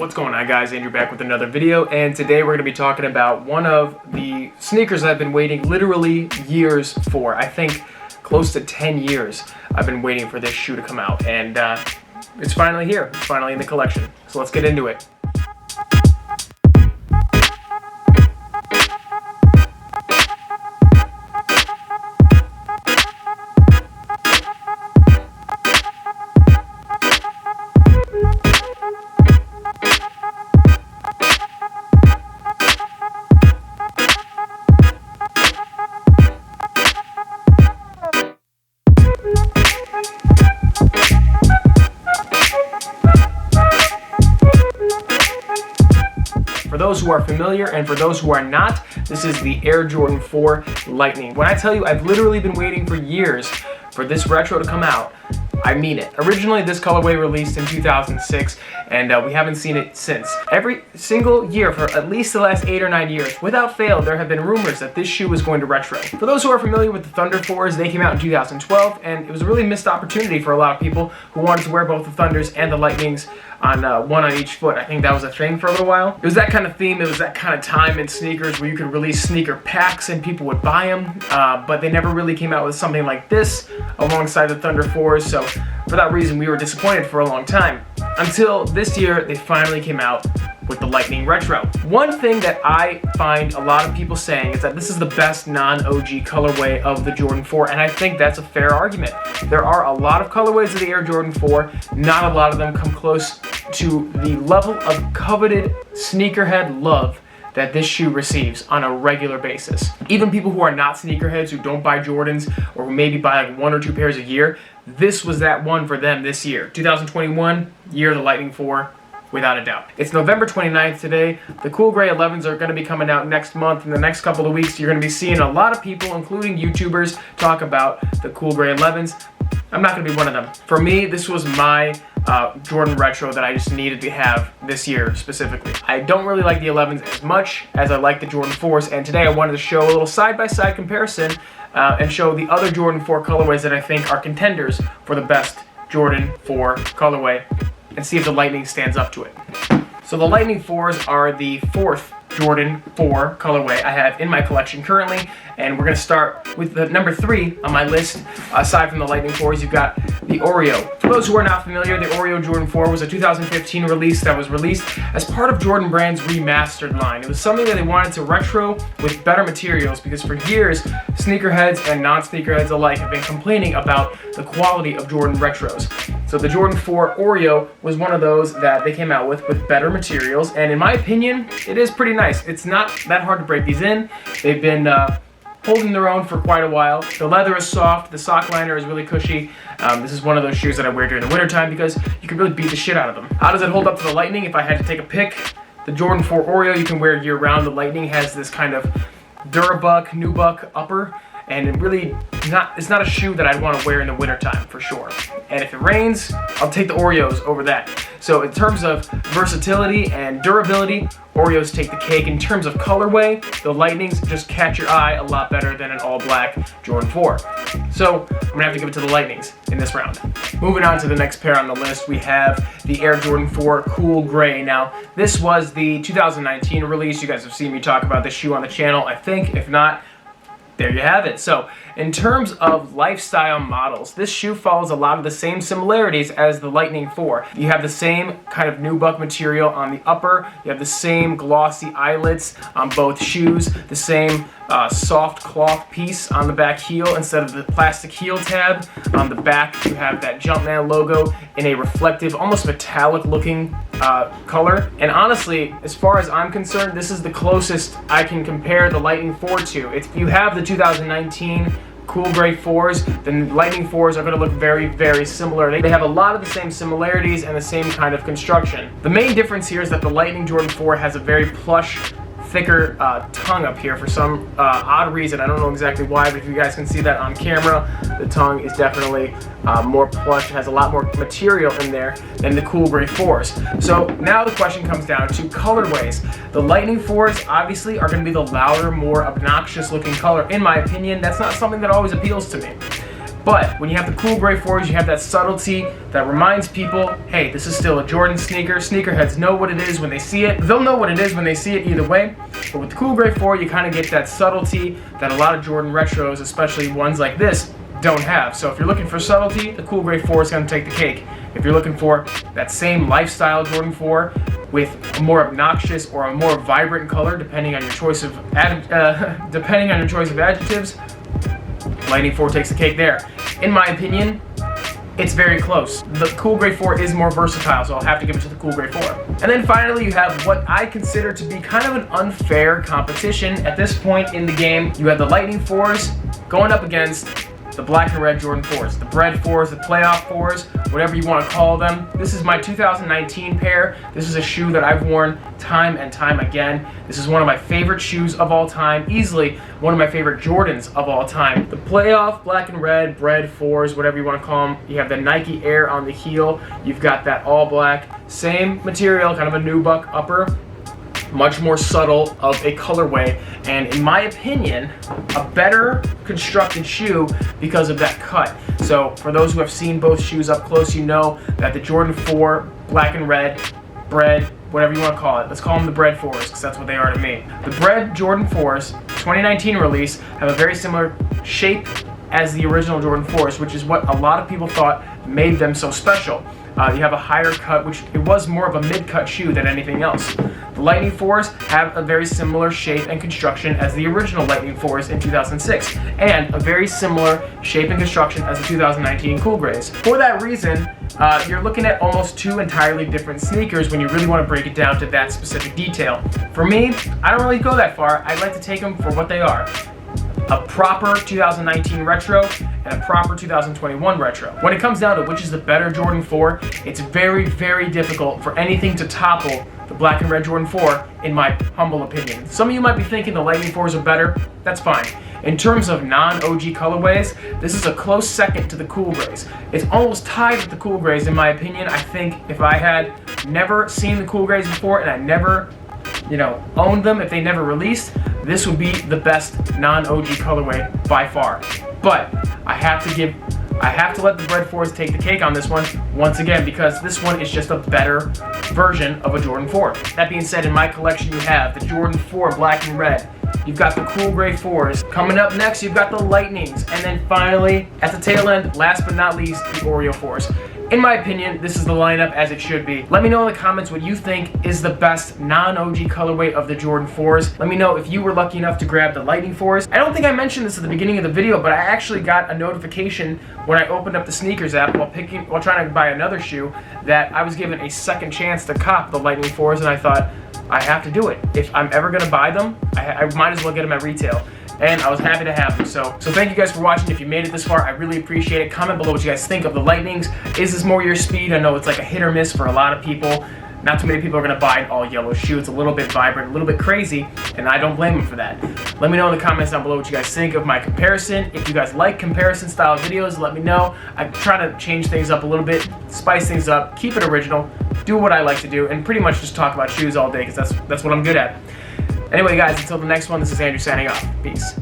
What's going on, guys? Andrew back with another video, and today we're going to be talking about one of the sneakers I've been waiting literally years for. I think close to 10 years I've been waiting for this shoe to come out, and it's finally here. It's finally in the collection. So let's get into it. For those who are familiar and for those who are not, this is the Air Jordan 4 Lightning. When I tell you I've literally been waiting for years for this retro to come out, I mean it. Originally, this colorway released in 2006, and we haven't seen it since. Every single year for at least the last 8 or 9 years, without fail, there have been rumors that this shoe was going to retro. For those who are familiar with the Thunder 4s, they came out in 2012, and it was a really missed opportunity for a lot of people who wanted to wear both the Thunders and the Lightnings on one on each foot. I think that was a thing for a little while. It was that kind of theme, it was that kind of time in sneakers where you could release sneaker packs and people would buy them, but they never really came out with something like this alongside the Thunder 4s, so for that reason we were disappointed for a long time. Until this year, they finally came out with the Lightning Retro. One thing that I find a lot of people saying is that this is the best non-OG colorway of the Jordan 4, and I think that's a fair argument. There are a lot of colorways of the Air Jordan 4, not a lot of them come close to the level of coveted sneakerhead love that this shoe receives on a regular basis. Even people who are not sneakerheads, who don't buy Jordans, or who maybe buy like 1 or 2 pairs a year, this was that one for them this year. 2021, year of the Lightning 4, without a doubt. It's November 29th today. The Cool Gray 11s are going to be coming out next month. In the next couple of weeks, you're going to be seeing a lot of people, including YouTubers, talk about the Cool Gray 11s. I'm not going to be one of them. For me, this was my Jordan Retro that I just needed to have this year specifically. I don't really like the 11s as much as I like the Jordan 4s, and today I wanted to show a little side-by-side comparison and show the other Jordan 4 colorways that I think are contenders for the best Jordan 4 colorway, and see if the Lightning stands up to it. So the Lightning 4s are the 4th Jordan 4 colorway I have in my collection currently, and we're going to start with the number 3 on my list. Aside from the Lightning 4s, you've got the Oreo. For those who are not familiar, the Oreo Jordan 4 was a 2015 release that was released as part of Jordan Brand's remastered line. It was something that they wanted to retro with better materials, because for years, sneakerheads and non-sneakerheads alike have been complaining about the quality of Jordan retros. So the Jordan 4 Oreo was one of those that they came out with better materials, and in my opinion, it is pretty nice. It's not that hard to break these in. They've been holding their own for quite a while. The leather is soft, the sock liner is really cushy. This is one of those shoes that I wear during the wintertime because you can really beat the shit out of them. How does it hold up to the Lightning if I had to take a pick? The Jordan 4 Oreo you can wear year round. The Lightning has this kind of Durabuck, Nubuck upper, and it's not a shoe that I'd want to wear in the wintertime for sure. And if it rains, I'll take the Oreos over that. So in terms of versatility and durability, Oreos take the cake. In terms of colorway, the Lightnings just catch your eye a lot better than an all-black Jordan 4. So I'm gonna have to give it to the Lightnings in this round. Moving on to the next pair on the list, we have the Air Jordan 4 Cool Gray. Now, this was the 2019 release. You guys have seen me talk about this shoe on the channel, I think. If not, there you have it. So, in terms of lifestyle models, this shoe follows a lot of the same similarities as the Lightning 4. You have the same kind of nubuck material on the upper, you have the same glossy eyelets on both shoes, the same soft cloth piece on the back heel instead of the plastic heel tab. On the back, you have that Jumpman logo in a reflective, almost metallic looking color. And honestly, as far as I'm concerned, this is the closest I can compare the Lightning 4 to. If you have the 2019 Cool Gray 4s, then Lightning 4s are going to look very, very similar. They have a lot of the same similarities and the same kind of construction. The main difference here is that the Lightning Jordan 4 has a very plush, thicker tongue up here for some odd reason. I don't know exactly why, but if you guys can see that on camera, the tongue is definitely more plush, has a lot more material in there than the Cool Gray 4s. So now the question comes down to colorways. The Lightning 4s obviously are going to be the louder, more obnoxious looking color. In my opinion, that's not something that always appeals to me. But when you have the cool gray 4s, you have that subtlety that reminds people, hey, this is still a Jordan sneaker. Sneakerheads know what it is when they see it. They'll know what it is when they see it either way. But with the cool gray 4, you kind of get that subtlety that a lot of Jordan retros, especially ones like this, don't have. So if you're looking for subtlety, the cool gray 4 is going to take the cake. If you're looking for that same lifestyle Jordan 4 with a more obnoxious or a more vibrant color, depending on your choice of adjectives, Lightning 4 takes the cake there. In my opinion, it's very close. The cool gray 4 is more versatile, so I'll have to give it to the cool gray 4. And then finally, you have what I consider to be kind of an unfair competition at this point in the game. You have the Lightning 4s going up against the black and red Jordan 4s, the bread 4s, the playoff 4s, whatever you want to call them. This is my 2019 pair. This is a shoe that I've worn time and time again. This is one of my favorite shoes of all time, easily one of my favorite Jordans of all time. The playoff black and red bread 4s, whatever you want to call them. You have the Nike Air on the heel. You've got that all black, same material, kind of a nubuck upper, much more subtle of a colorway, and in my opinion, a better constructed shoe because of that cut. So for those who have seen both shoes up close, you know that the Jordan 4 black and red, bread, whatever you want to call it, let's call them the bread 4s because that's what they are to me. The bread Jordan 4s, 2019 release, have a very similar shape as the original Jordan 4s, which is what a lot of people thought made them so special. You have a higher cut, which it was more of a mid-cut shoe than anything else. The Lightning 4s have a very similar shape and construction as the original Lightning 4s in 2006, and a very similar shape and construction as the 2019 Cool Grays. For that reason, you're looking at almost two entirely different sneakers when you really want to break it down to that specific detail. For me, I don't really go that far. I like to take them for what they are. A proper 2019 retro and a proper 2021 retro. When it comes down to which is the better Jordan 4, it's very, very difficult for anything to topple the black and red Jordan 4, in my humble opinion. Some of you might be thinking the Lightning 4s are better. That's fine. In terms of non-OG colorways, this is a close second to the Cool Grays. It's almost tied with the Cool Grays, in my opinion. I think if I had never seen the Cool Grays before and I never owned them, if they never released, this would be the best non-OG colorway by far. But I have to let the bread 4s take the cake on this one once again, because this one is just a better version of a Jordan 4. That being said, in my collection you have the Jordan 4 black and red. You've got the cool gray 4s. Coming up next, you've got the Lightnings. And then finally, at the tail end, last but not least, the Oreo 4s. In my opinion, this is the lineup as it should be. Let me know in the comments what you think is the best non-OG colorway of the Jordan 4s. Let me know if you were lucky enough to grab the Lightning 4s. I don't think I mentioned this at the beginning of the video, but I actually got a notification when I opened up the sneakers app while trying to buy another shoe that I was given a second chance to cop the Lightning 4s, and I thought, I have to do it. If I'm ever gonna buy them, I might as well get them at retail. And I was happy to have them. So thank you guys for watching. If you made it this far, I really appreciate it. Comment below what you guys think of the Lightnings. Is this more your speed? I know it's like a hit or miss for a lot of people. Not too many people are gonna buy an all yellow shoe. It's a little bit vibrant, a little bit crazy, and I don't blame them for that. Let me know in the comments down below what you guys think of my comparison. If you guys like comparison style videos, let me know. I try to change things up a little bit, spice things up, keep it original, do what I like to do, and pretty much just talk about shoes all day because that's what I'm good at. Anyway, guys, until the next one, this is Andrew signing off. Peace.